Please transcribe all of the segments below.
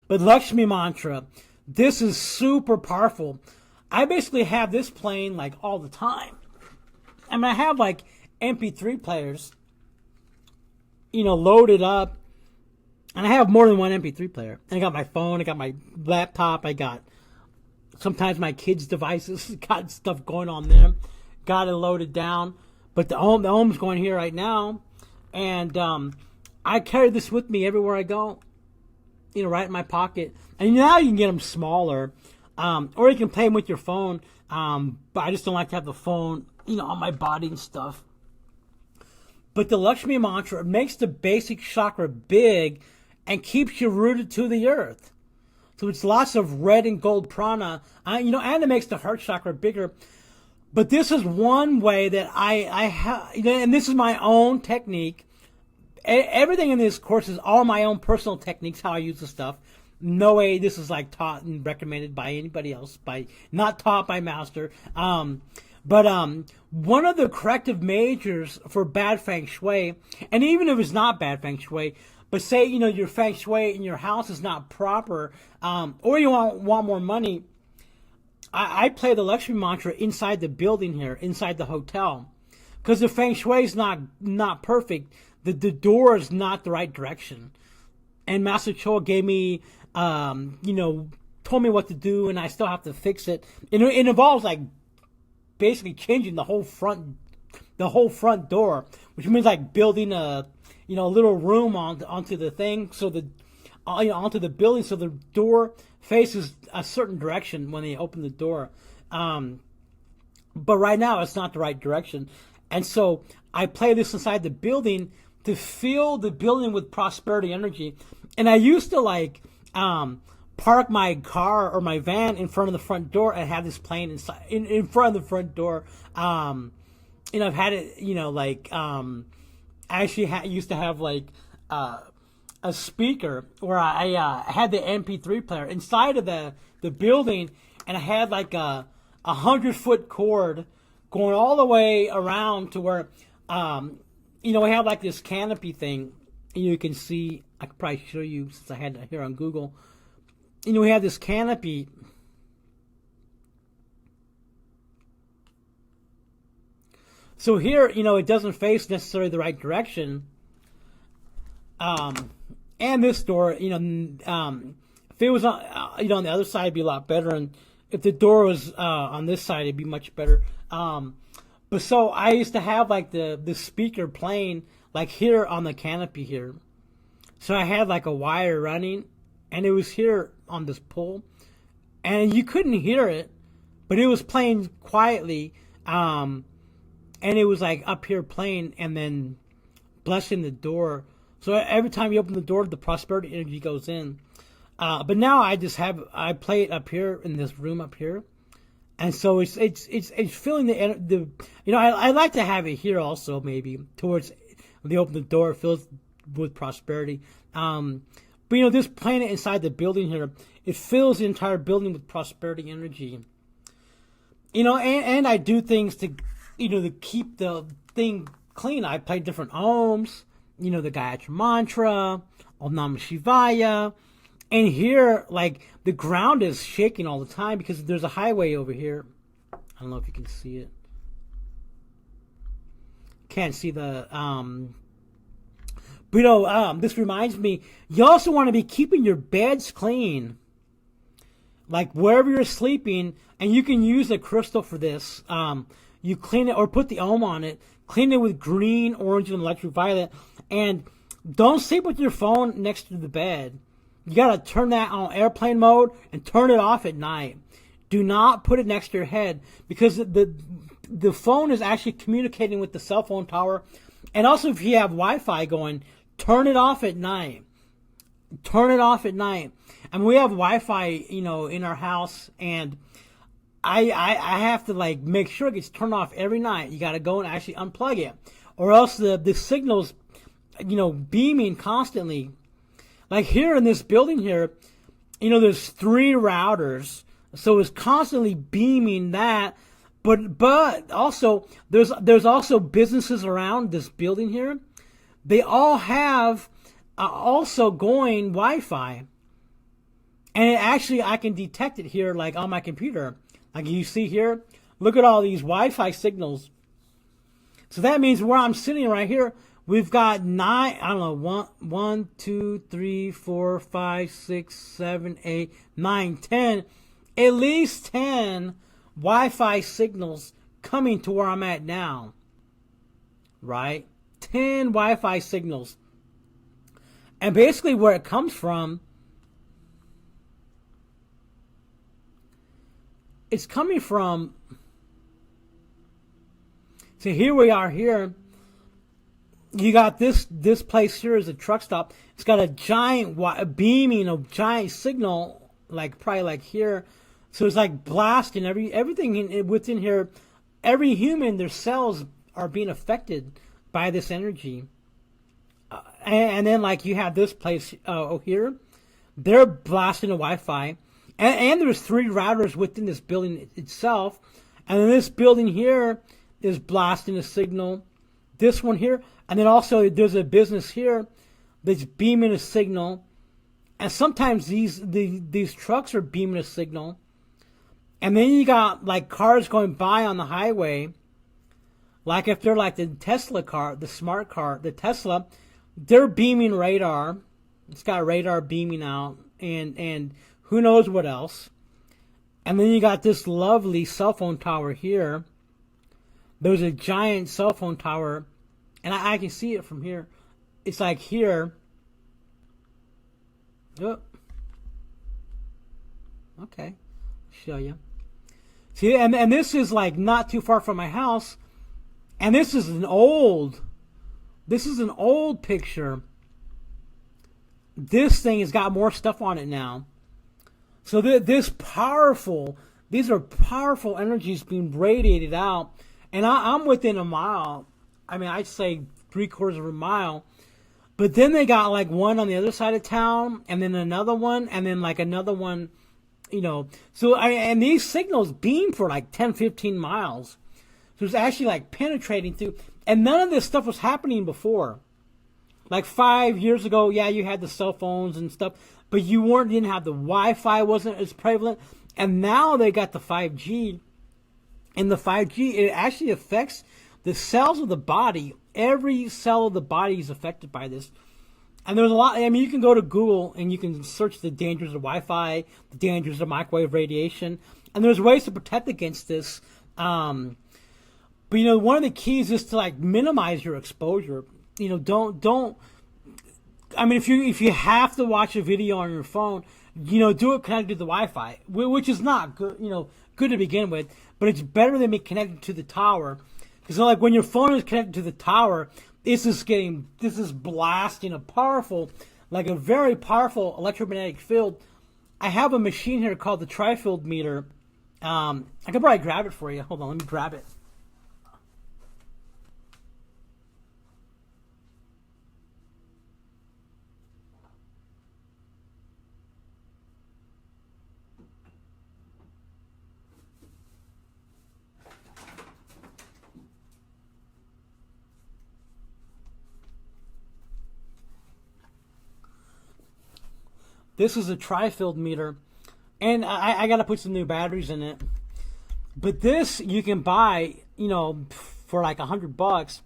But Lakshmi mantra, this is super powerful. I basically have this playing like all the time. I mean, I have like MP3 players, loaded up. And I have more than one MP3 player. I got my phone, I got my laptop, I got sometimes my kids' devices, got stuff going on there. Got it loaded down. But the ohm's going here right now. And I carry this with me everywhere I go. Right in my pocket. And now you can get them smaller. Or you can play them with your phone. But I just don't like to have the phone, on my body and stuff. But the Lakshmi mantra makes the basic chakra big and keeps you rooted to the earth. So it's lots of red and gold prana, and it makes the heart chakra bigger. But this is one way that I have, and this is my own technique. Everything in this course is all my own personal techniques, how I use the stuff. No way this is like taught and recommended by anybody else, not taught by master. But one of the corrective measures for bad feng shui, and even if it's not bad feng shui, but say, your feng shui in your house is not proper, or you want more money, I play the Lakshmi mantra inside the building here, inside the hotel. Because the feng shui is not perfect. The door is not the right direction. And Master Choa gave me, told me what to do, and I still have to fix it. It involves like basically changing the whole front door, which means like building a little room onto the thing, so onto the building, so the door faces a certain direction when they open the door. But right now it's not the right direction, and so I play this inside the building to fill the building with prosperity energy. And I used to park my car or my van in front of the front door and have this playing inside in front of the front door. I've had it, I actually used to have a speaker where I had the MP3 player inside of the building, and I had like a 100-foot cord going all the way around to where we have like this canopy thing. You can see, I could probably show you since I had it here on Google. We have this canopy. So here, it doesn't face necessarily the right direction. And this door, if it was on the other side, it'd be a lot better. And if the door was on this side, it'd be much better. But so I used to have like the speaker playing like here on the canopy here. So I had like a wire running, and it was here on this pole, and you couldn't hear it, but it was playing quietly. And it was like up here playing and then blessing the door. So every time you open the door, the prosperity energy goes in. But now I play it up here in this room up here. And so it's feeling the I like to have it here also, maybe towards when they open the door, it fills with prosperity. But this playing it inside the building here, it fills the entire building with prosperity energy. And I do things to keep the thing clean. I play different ohms, the Gayatri mantra, Om Namah Shivaya. And here, like, the ground is shaking all the time because there's a highway over here. I don't know if you can see it. Can't see the, but this reminds me, you also want to be keeping your beds clean. Like, wherever you're sleeping, and you can use a crystal for this. You clean it, or put the ohm on it. Clean it with green, orange, and electric violet. And don't sleep with your phone next to the bed. You got to turn that on airplane mode and turn it off at night. Do not put it next to your head, because the phone is actually communicating with the cell phone tower. And also, if you have Wi-Fi going, turn it off at night. Turn it off at night. I mean, we have Wi-Fi, in our house, and I have to make sure it gets turned off every night. You got to go and actually unplug it, or else the signal's beaming constantly. Like here in this building here, there's 3 routers, so it's constantly beaming that. But also there's also businesses around this building here. They all have also going Wi-Fi. And I can detect it here, like on my computer. Like you see here, look at all these Wi-Fi signals. So that means where I'm sitting right here, we've got 1, 2, 3, 4, 5, 6, 7, 8, 9, 10, at least 10 Wi-Fi signals coming to where I'm at now. Right? 10 Wi-Fi signals. And basically where it comes from, it's coming from, so here we are here. You got this place here is a truck stop. It's got a giant beaming, a giant signal, like probably like here. So it's like blasting everything within here. Every human, their cells are being affected by this energy. And then like you have this place here. They're blasting the Wi-Fi. And there's 3 routers within this building itself. And then this building here is blasting a signal. This one here. And then also there's a business here that's beaming a signal. And sometimes these trucks are beaming a signal. And then you got like cars going by on the highway. Like if they're like the Tesla car, the smart car, the Tesla, they're beaming radar. It's got radar beaming out. And who knows what else. And then you got this lovely cell phone tower here. There's a giant cell phone tower. And I can see it from here. It's like here. Oh. Okay. Show you. See, and this is like not too far from my house. And this is an old picture. This thing has got more stuff on it now. So these are powerful energies being radiated out. And I'm within a mile. I mean, I'd say 3/4 of a mile. But then they got like one on the other side of town, and then another one, and then like another one, you know. So, and these signals beam for like 10, 15 miles. So it's actually like penetrating through. And none of this stuff was happening before. Like 5 years ago, yeah, you had the cell phones and stuff, but you didn't have the Wi-Fi, wasn't as prevalent. And now they got the 5G. And the 5G, it actually affects the cells of the body. Every cell of the body is affected by this. And there's a lot. I mean, you can go to Google and you can search the dangers of Wi-Fi, the dangers of microwave radiation. And there's ways to protect against this. But, you know, one of the keys is to, like, minimize your exposure. You know, don't. I mean, if you have to watch a video on your phone, you know, do it connected to the Wi-Fi, which is not good, you know, good to begin with. But it's better than being connected to the tower. Because like when your phone is connected to the tower, this is blasting a very powerful electromagnetic field. I have a machine here called the tri-field meter. I could probably grab it for you. Hold on, let me grab it. This is a tri-field meter, and I got to put some new batteries in it. But this you can buy, you know, for like $100,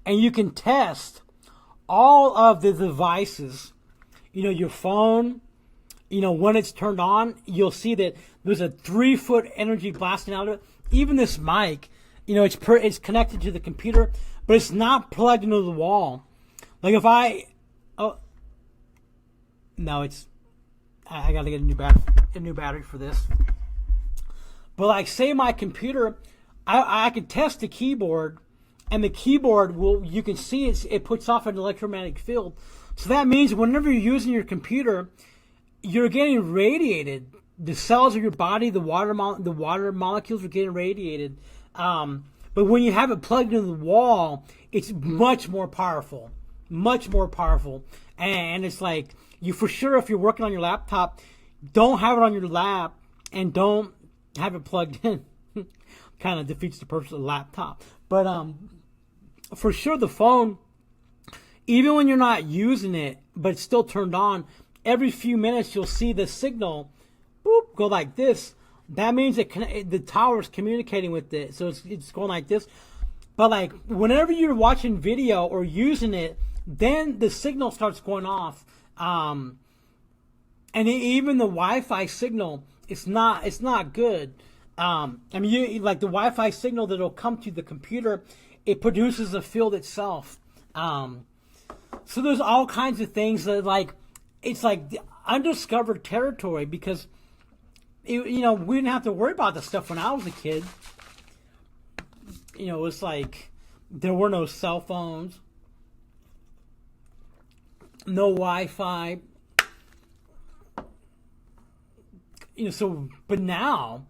and you can test all of the devices. You know, your phone. You know, when it's turned on, you'll see that there's a 3-foot energy blasting out of it. Even this mic, you know, it's connected to the computer, but it's not plugged into the wall. Like if no, I got to get a new battery for this. But like, say my computer, I can test the keyboard, and the keyboard you can see it puts off an electromagnetic field. So that means whenever you're using your computer, you're getting radiated. The cells of your body, the water molecules are getting radiated. But when you have it plugged into the wall, it's much more powerful. And it's like, you for sure, if you're working on your laptop, don't have it on your lap and don't have it plugged in. Kind of defeats the purpose of the laptop. But for sure, the phone, even when you're not using it, but it's still turned on, every few minutes you'll see the signal, boop, go like this. That means the tower's communicating with it, so it's going like this. But like whenever you're watching video or using it, then the signal starts going off. And even the Wi-Fi signal, it's not good. I mean, like the Wi-Fi signal that'll come to the computer, it produces a field itself. So there's all kinds of things that like, it's like the undiscovered territory because, we didn't have to worry about this stuff when I was a kid. It's like there were no cell phones, no Wi-Fi. But now,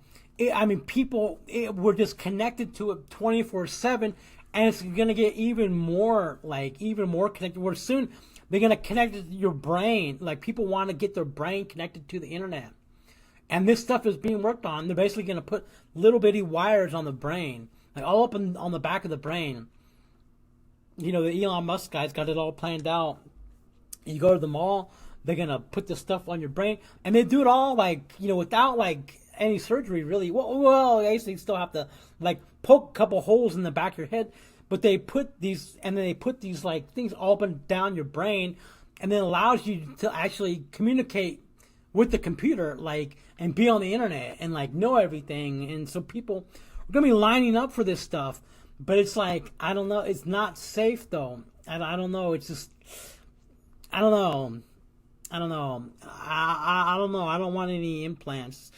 people were just connected to it 24/7, and it's gonna get even more connected. Where soon they're gonna connect it to your brain. Like people want to get their brain connected to the internet, and this stuff is being worked on. They're basically gonna put little bitty wires on the brain, like all up on the back of the brain. The Elon Musk guy's got it all planned out. You go to the mall, they're gonna put this stuff on your brain, and they do it all without any surgery really. Well, I guess they still have to poke a couple holes in the back of your head, but they put these things all up and down your brain, and then allows you to actually communicate with the computer and be on the internet and know everything. And so people are gonna be lining up for this stuff, but it's I don't know, it's not safe though. I don't know. It's just I don't know. I don't know. I don't know. I don't want any implants.